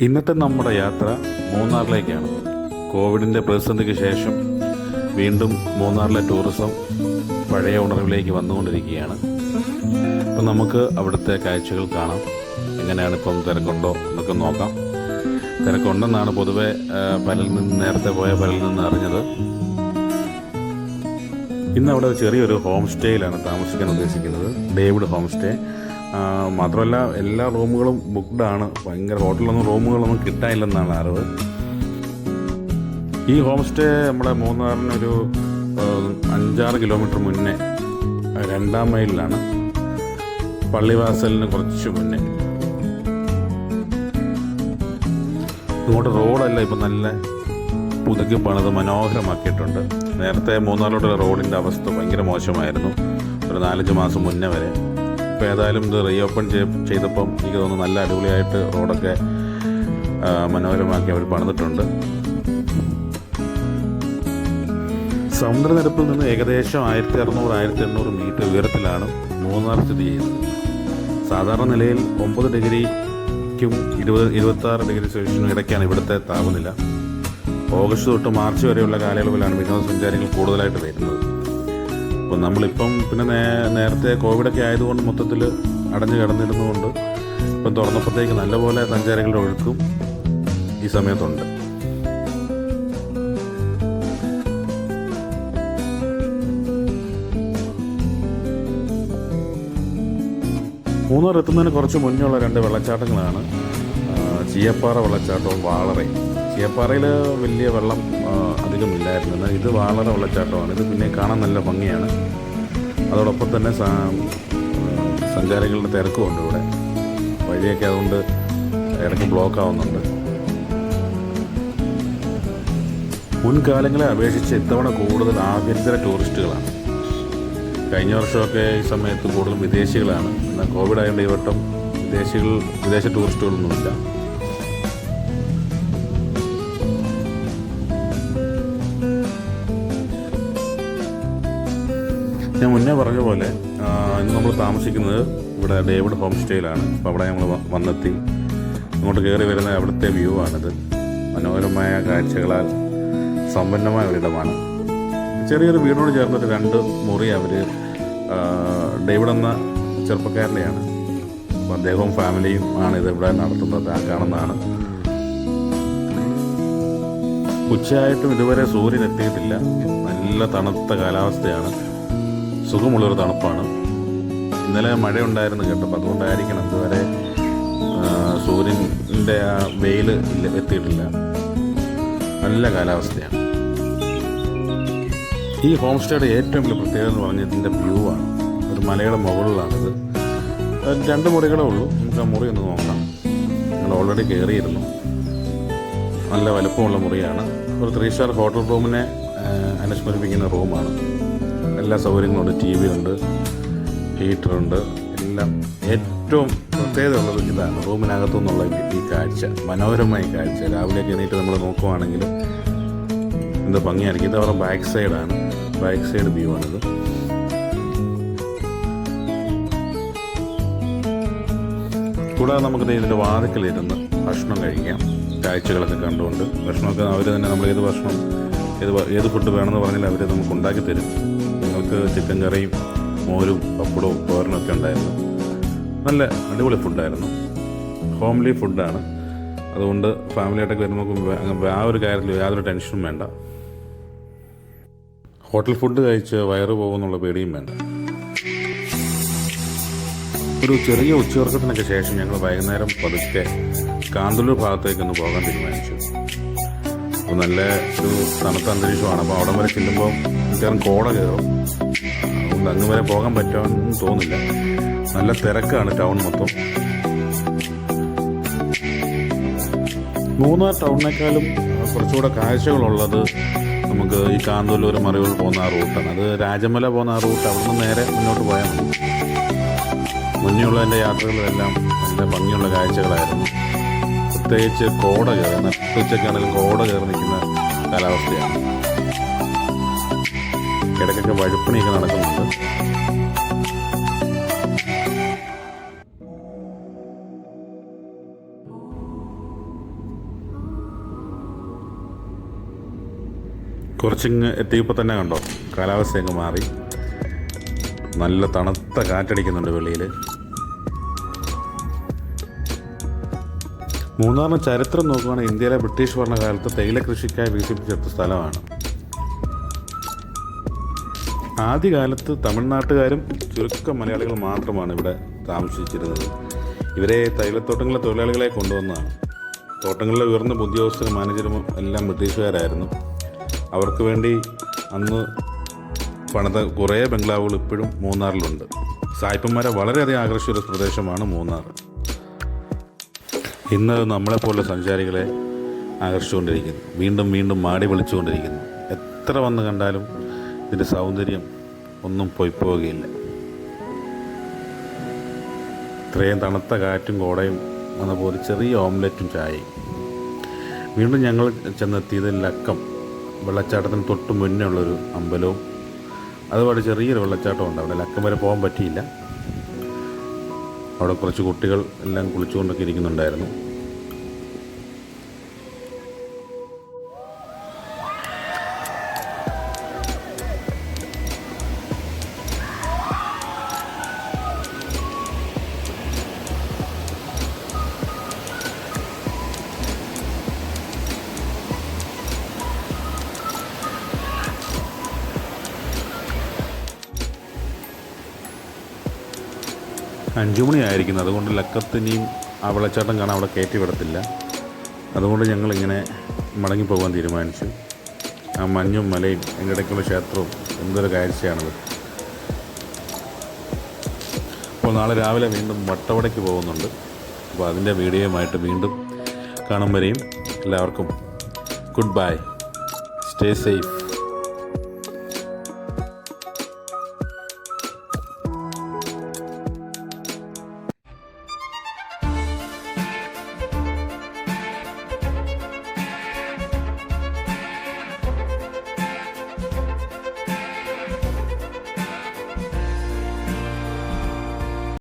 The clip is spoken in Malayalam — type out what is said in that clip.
ഇന്നത്തെ നമ്മുടെ യാത്ര മൂന്നാറിലേക്കാണ്. കോവിഡിൻ്റെ പ്രതിസന്ധിക്ക് ശേഷം വീണ്ടും മൂന്നാറിലെ ടൂറിസം പഴയ ഉണർവിലേക്ക് വന്നുകൊണ്ടിരിക്കുകയാണ്. അപ്പം നമുക്ക് അവിടുത്തെ കാഴ്ചകൾ കാണാം. എങ്ങനെയാണ് ഇപ്പം തിരക്കുണ്ടോ എന്നൊക്കെ നോക്കാം. തിരക്കുണ്ടെന്നാണ് പൊതുവെ നേരത്തെ പോയ പലരിൽ നിന്ന് അറിഞ്ഞത്. ഇന്ന് അവിടെ ചെറിയൊരു ഹോം സ്റ്റേയിലാണ് താമസിക്കാൻ ഉദ്ദേശിക്കുന്നത്. David home stay. മാത്രമല്ല എല്ലാ റൂമുകളും ബുക്ക്ഡാണ്. ഭയങ്കര ഹോട്ടലൊന്നും റൂമുകളൊന്നും കിട്ടാനില്ലെന്നാണ് അറിവ്. ഈ ഹോം സ്റ്റേ നമ്മുടെ മൂന്നാറിനൊരു 5-6 കിലോമീറ്റർ മുന്നേ 2-ാം മൈലിലാണ്. പള്ളിവാസലിന് കുറച്ച് മുന്നേ. ഇങ്ങോട്ട് റോഡല്ല ഇപ്പം നല്ല പുതുക്കി പണിത് മനോഹരമാക്കിയിട്ടുണ്ട്. നേരത്തെ മൂന്നാറിലോട്ടുള്ള റോഡിൻ്റെ അവസ്ഥ ഭയങ്കര മോശമായിരുന്നു ഒരു 4-5 മാസം മുന്നേ വരെ. ഇപ്പോൾ ഏതായാലും ഇത് റീഓപ്പൺ ചെയ്തപ്പം എനിക്ക് തോന്നുന്നു നല്ല അടിപൊളിയായിട്ട് റോഡൊക്കെ മനോഹരമാക്കി അവർ പണിതിട്ടുണ്ട്. സമുദ്രനിരപ്പിൽ നിന്ന് ഏകദേശം 1600-1800 മീറ്റർ ഉയരത്തിലാണ് മൂന്നാർ സ്ഥിതി ചെയ്യുന്നത്. സാധാരണ നിലയിൽ 9 ഡിഗ്രിക്കും 26 ഡിഗ്രി സെൽഷ്യസിനും ഇടയ്ക്കാണ് ഇവിടുത്തെ താപനില. ഓഗസ്റ്റ് തൊട്ട് മാർച്ച് വരെയുള്ള കാലയളവിലാണ് വിനോദസഞ്ചാരികൾ കൂടുതലായിട്ട് വരുന്നത്. അപ്പോൾ നമ്മളിപ്പം പിന്നെ നേരത്തെ കോവിഡൊക്കെ ആയതുകൊണ്ട് മൊത്തത്തിൽ അടഞ്ഞു കിടന്നിരുന്നുകൊണ്ട് ഇപ്പം തുറന്നപ്പോഴത്തേക്ക് നല്ലപോലെ സഞ്ചാരികളുടെ ഒഴുക്കും ഈ സമയത്തുണ്ട്. മൂന്നാർ എത്തുന്നതിന് കുറച്ച് മുന്നേ ഉള്ള 2 വെള്ളച്ചാട്ടങ്ങളാണ് ചീയപ്പാറ വെള്ളച്ചാട്ടവും വാളറയും. ചീയപ്പാറയിൽ വലിയ വെള്ളം അധികമില്ലായിരുന്നു. എന്നാൽ ഇത് വാളറ വെള്ളച്ചാട്ടമാണ്. ഇത് പിന്നെ കാണാൻ നല്ല ഭംഗിയാണ്. അതോടൊപ്പം തന്നെ സഞ്ചാരികളുടെ തിരക്കുമുണ്ട് ഇവിടെ. വഴിയൊക്കെ അതുകൊണ്ട് ഇടയ്ക്ക് ബ്ലോക്ക് ആവുന്നുണ്ട്. മുൻകാലങ്ങളെ അപേക്ഷിച്ച് ഇത്തവണ കൂടുതൽ ആഭ്യന്തര ടൂറിസ്റ്റുകളാണ്. കഴിഞ്ഞ വർഷമൊക്കെ ഈ സമയത്ത് കൂടുതലും വിദേശികളാണ്. എന്നാൽ കോവിഡ് ആയതുകൊണ്ട് ഈ വട്ടം വിദേശ ടൂറിസ്റ്റുകളൊന്നുമില്ല. ഞാൻ മുന്നേ പറഞ്ഞ പോലെ ഇന്ന് നമ്മൾ താമസിക്കുന്നത് ഇവിടെ ഡേവിഡ് ഹോം സ്റ്റേയിലാണ്. അപ്പോൾ അവിടെ ഞങ്ങൾ വന്നെത്തി. ഇങ്ങോട്ട് കയറി വരുന്ന അവിടുത്തെ വ്യൂ ആണിത്. മനോഹരമായ കാഴ്ചകളാൽ സമ്പന്നമായ ഒരിടമാണ്. ചെറിയൊരു വീടിനോട് ചേർന്നൊരു 2 മുറി അവർ ഡേവിഡ് എന്ന ചെറുപ്പക്കാരനെയാണ്. അപ്പോൾ അദ്ദേഹവും ഫാമിലിയും ആണ് ഇത് ഇവിടെ നടത്തുന്നത്. ആ കാണുന്നതാണ്. ഉച്ചയായിട്ടും ഇതുവരെ സൂര്യൻ എത്തിയിട്ടില്ല. നല്ല തണുത്ത കാലാവസ്ഥയാണ്. സുഖമുള്ളൊരു തണുപ്പാണ്. ഇന്നലെ മഴയുണ്ടായിരുന്നു കേട്ടപ്പോൾ, അതുകൊണ്ടായിരിക്കണം ഇതുവരെ സൂര്യൻ്റെ ആ വെയിൽ എത്തിയിട്ടില്ല. നല്ല കാലാവസ്ഥയാണ്. ഈ ഹോം സ്റ്റേയുടെ ഏറ്റവും വലിയ പ്രത്യേകത എന്ന് പറഞ്ഞാൽ ഇതിൻ്റെ വ്യൂ ആണ്. ഒരു മലയുടെ മുകളിലാണിത്. 2 മുറികളേ ഉള്ളൂ. നമുക്ക് ആ മുറി ഒന്ന് നോക്കാം. ഞങ്ങൾ ഓൾറെഡി കയറിയിരുന്നു. നല്ല വലുപ്പമുള്ള മുറിയാണ്. ഒരു 3 സ്റ്റാർ ഹോട്ടൽ റൂമിനെ അനുസ്മരിപ്പിക്കുന്ന റൂമാണ്. എല്ലാ സൗകര്യങ്ങളുണ്ട്. TV ഉണ്ട്, ഹീറ്ററുണ്ട്, എല്ലാം. ഏറ്റവും പ്രത്യേകത ഉള്ളത് ഇതാണ്, റൂമിനകത്തു നിന്നുള്ള ഈ കാഴ്ച, മനോഹരമായ കാഴ്ച. രാവിലെയൊക്കെ എണീറ്റ് നമ്മൾ നോക്കുവാണെങ്കിൽ എന്ത് ഭംഗിയായിരിക്കും. ഇത് അവരുടെ ബാക്ക് സൈഡാണ്. ബാക്ക് സൈഡ് വ്യൂ ആണിത്. കൂടാതെ നമുക്കിത് ഇതിൻ്റെ വാതിക്കലിരുന്ന് ഭക്ഷണം കഴിക്കാം. കാഴ്ചകളൊക്കെ കണ്ടുകൊണ്ട് ഭക്ഷണമൊക്കെ അവർ തന്നെ നമ്മൾ ഏത് ഫുഡ് വേണമെന്ന് പറഞ്ഞാൽ അവർ നമുക്ക് ഉണ്ടാക്കി തരും. ഞങ്ങൾക്ക് ചിക്കൻ കറിയും മോരും പപ്പടവും തോരനൊക്കെ ഉണ്ടായിരുന്നു. നല്ല അടിപൊളി ഫുഡായിരുന്നു. ഹോംലി ഫുഡാണ്. അതുകൊണ്ട് ഫാമിലിയായിട്ടൊക്കെ വരുമ്പോൾ ആ ഒരു കാര്യത്തിൽ യാതൊരു ടെൻഷനും വേണ്ട. ഹോട്ടൽ ഫുഡ് കഴിച്ച് വയറ് പോകുന്നുള്ള പേടിയും വേണ്ട. ഒരു ചെറിയ ഉച്ചയുറക്കത്തിനൊക്കെ ശേഷം ഞങ്ങൾ വൈകുന്നേരം പതുക്കെ കാന്തല്ലൂർ ഭാഗത്തേക്കൊന്ന് പോകാൻ തീരുമാനിച്ചു. അപ്പോൾ നല്ല ഒരു തണുത്ത അന്തരീക്ഷമാണ്. അപ്പോൾ അവിടെ വരെ ചെല്ലുമ്പോൾ മിക്കവാറും കോട കയറും. അതുകൊണ്ട് അങ്ങ് വരെ പോകാൻ പറ്റുമെന്ന് തോന്നില്ല. നല്ല തിരക്കാണ് ടൗൺ മൊത്തം. മൂന്നാർ ടൗണിനേക്കാളും കുറച്ചുകൂടെ കാഴ്ചകളുള്ളത് നമുക്ക് ഈ കാന്തല്ലൂർ മറയൂർ പോകുന്ന ആ റൂട്ടാണ്. അത് രാജമല പോകുന്ന ആ റൂട്ട്. അവിടെ നിന്ന് നേരെ മുന്നോട്ട് പോയാൽ മതി. മുന്നേയുള്ള എൻ്റെ യാത്രകളെല്ലാം നല്ല ഭംഗിയുള്ള കാഴ്ചകളായിരുന്നു. പ്രത്യേകിച്ച് കോട കയറി, നട്ടുച്ചയ്ക്കാണെങ്കിലും കോട കയറി നിൽക്കുന്ന കാലാവസ്ഥയാണ്. ഇടയ്ക്കൊക്കെ വഴുപ്പണിയൊക്കെ നടക്കുന്നുണ്ട്. കുറച്ചിങ്ങ് എത്തിയപ്പോൾ തന്നെ കണ്ടോ, കാലാവസ്ഥയൊക്കെ മാറി, നല്ല തണുത്ത കാറ്റടിക്കുന്നുണ്ട് വെളിയിൽ. മൂന്നാറിന് ചരിത്രം നോക്കുകയാണെങ്കിൽ ഇന്ത്യയിലെ ബ്രിട്ടീഷ് ഭരണകാലത്ത് തേയില കൃഷിക്കായി വികസിപ്പിച്ചെടുത്ത സ്ഥലമാണ്. ആദ്യകാലത്ത് തമിഴ്നാട്ടുകാരും ചുരുക്കം മലയാളികൾ മാത്രമാണ് ഇവിടെ താമസിച്ചിരുന്നത്. ഇവരെ തൈലത്തോട്ടങ്ങളിലെ തൊഴിലാളികളെ കൊണ്ടുവന്നതാണ്. തോട്ടങ്ങളിലെ ഉയർന്ന ഉദ്യോഗസ്ഥരും മാനേജരും എല്ലാം ബ്രിട്ടീഷുകാരായിരുന്നു. അവർക്ക് വേണ്ടി അന്ന് പണിത കുറേ ബംഗ്ലാവുകൾ ഇപ്പോഴും മൂന്നാറിലുണ്ട്. സായിപ്പന്മാരെ വളരെയധികം ആകർഷിച്ച ഒരു പ്രദേശമാണ് മൂന്നാർ. ഇന്ന് നമ്മളെപ്പോലുള്ള സഞ്ചാരികളെ ആകർഷിച്ചുകൊണ്ടിരിക്കുന്നു, വീണ്ടും വീണ്ടും മാടി വിളിച്ചുകൊണ്ടിരിക്കുന്നു. എത്ര വന്ന് കണ്ടാലും ഇതിൻ്റെ സൗന്ദര്യം ഒന്നും പോവുകയില്ല. ഇത്രയും തണുത്ത കാറ്റും കോടയും വന്നപ്പോൾ ഒരു ചെറിയ ഓംലെറ്റും ചായയും. വീണ്ടും ഞങ്ങൾ ചെന്നെത്തിയത് ലക്കം വെള്ളച്ചാട്ടത്തിന് തൊട്ട് മുന്നേ ഉള്ളൊരു അമ്പലവും അതുപോലെ ചെറിയൊരു വെള്ളച്ചാട്ടമുണ്ട്. അവിടെ ലക്കം വരെ പോകാൻ പറ്റിയില്ല. അവിടെ കുറച്ച് കുട്ടികൾ എല്ലാം കുളിച്ചുകൊണ്ടൊക്കെ ഇരിക്കുന്നുണ്ടായിരുന്നു. അഞ്ചുമണിയായിരിക്കുന്നു. അതുകൊണ്ട് ലക്കത്തിനെയും ആ വെള്ളച്ചാട്ടം കാണാൻ അവിടെ കയറ്റി വിടത്തില്ല. അതുകൊണ്ട് ഞങ്ങളിങ്ങനെ മടങ്ങിപ്പോകാൻ തീരുമാനിച്ചു. ആ മഞ്ഞും മലയും അതിൻ്റെ ഇടയ്ക്കുള്ള ക്ഷേത്രവും എന്തൊരു കാഴ്ചയാണത്. അപ്പോൾ നാളെ രാവിലെ വീണ്ടും വട്ടവടയ്ക്ക് പോകുന്നുണ്ട്. അപ്പോൾ അതിൻ്റെ വീഡിയോയുമായിട്ട് വീണ്ടും കാണും വരെയും എല്ലാവർക്കും ഗുഡ് ബൈ. Stay safe.